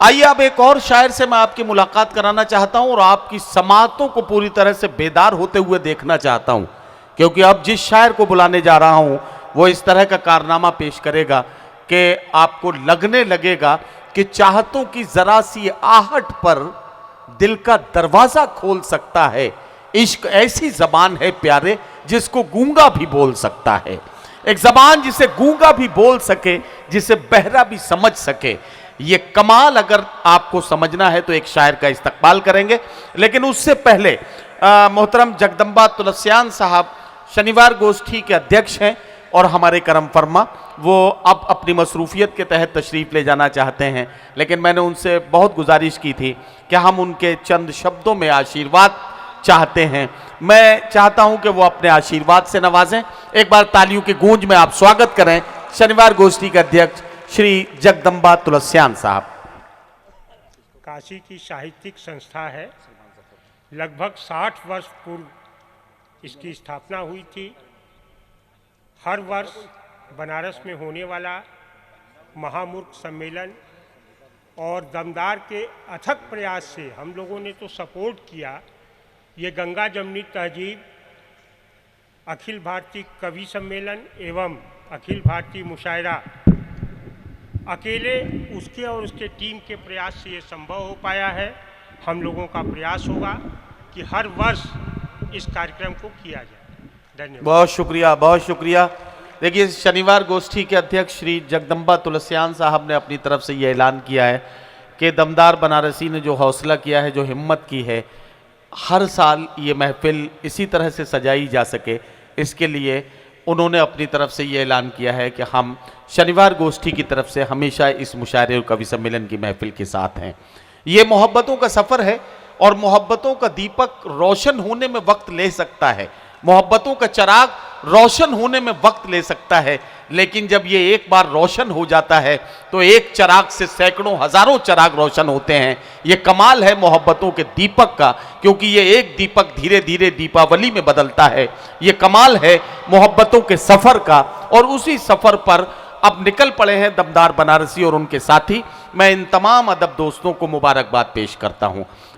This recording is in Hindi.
आइए अब एक और शायर से मैं आपकी मुलाकात कराना चाहता हूं और आपकी समातों को पूरी तरह से बेदार होते हुए देखना चाहता हूं, क्योंकि अब जिस शायर को बुलाने जा रहा हूं वो इस तरह का कारनामा पेश करेगा कि आपको लगने लगेगा कि चाहतों की जरा सी आहट पर दिल का दरवाजा खोल सकता है। इश्क ऐसी जबान है प्यारे जिसको गूंगा भी बोल सकता है। एक जबान जिसे गूंगा भी बोल सके, जिसे बहरा भी समझ सके। ये कमाल अगर आपको समझना है तो एक शायर का इस्तकबाल करेंगे, लेकिन उससे पहले मोहतरम जगदम्बा तुलसियान साहब शनिवार गोष्ठी के अध्यक्ष हैं और हमारे करम फरमा, वो अब अपनी मसरूफियत के तहत तशरीफ़ ले जाना चाहते हैं, लेकिन मैंने उनसे बहुत गुजारिश की थी कि हम उनके चंद शब्दों में आशीर्वाद चाहते हैं। मैं चाहता हूं कि वो अपने आशीर्वाद से नवाजें। एक बार तालियों की गूंज में आप स्वागत करें शनिवार गोष्ठी के अध्यक्ष श्री जगदम्बा तुलसियान साहब। काशी की साहित्यिक संस्था है। लगभग 60 वर्ष पूर्व इसकी स्थापना हुई थी। हर वर्ष बनारस में होने वाला महामूर्ख सम्मेलन और दमदार के अथक प्रयास से हम लोगों ने तो सपोर्ट किया। ये गंगा जमनी तहजीब, अखिल भारतीय कवि सम्मेलन एवं अखिल भारतीय मुशायरा, अकेले उसके और उसके टीम के प्रयास से ये संभव हो पाया है। हम लोगों का प्रयास होगा कि हर वर्ष इस कार्यक्रम को किया जाए। धन्यवाद। बहुत शुक्रिया, बहुत शुक्रिया। देखिए, शनिवार गोष्ठी के अध्यक्ष श्री जगदम्बा तुलसियान साहब ने अपनी तरफ से ये ऐलान किया है कि दमदार बनारसी ने जो हौसला किया है, जो हिम्मत की है, हर साल ये महफिल इसी तरह से सजाई जा सके, इसके लिए उन्होंने अपनी तरफ से ये ऐलान किया है कि हम शनिवार गोष्ठी की तरफ से हमेशा इस मुशायरे और कवि सम्मेलन की महफिल के साथ हैं। ये मोहब्बतों का सफ़र है और मोहब्बतों का दीपक रोशन होने में वक्त ले सकता है, मोहब्बतों का चिराग रोशन होने में वक्त ले सकता है, लेकिन जब ये एक बार रोशन हो जाता है तो एक चिराग से सैकड़ों हजारों चिराग रोशन होते हैं। ये कमाल है मोहब्बतों के दीपक का, क्योंकि ये एक दीपक धीरे धीरे दीपावली में बदलता है। ये कमाल है मोहब्बतों के सफ़र का, और उसी सफ़र पर अब निकल पड़े हैं दमदार बनारसी और उनके साथी। मैं इन तमाम अदब दोस्तों को मुबारकबाद पेश करता हूँ।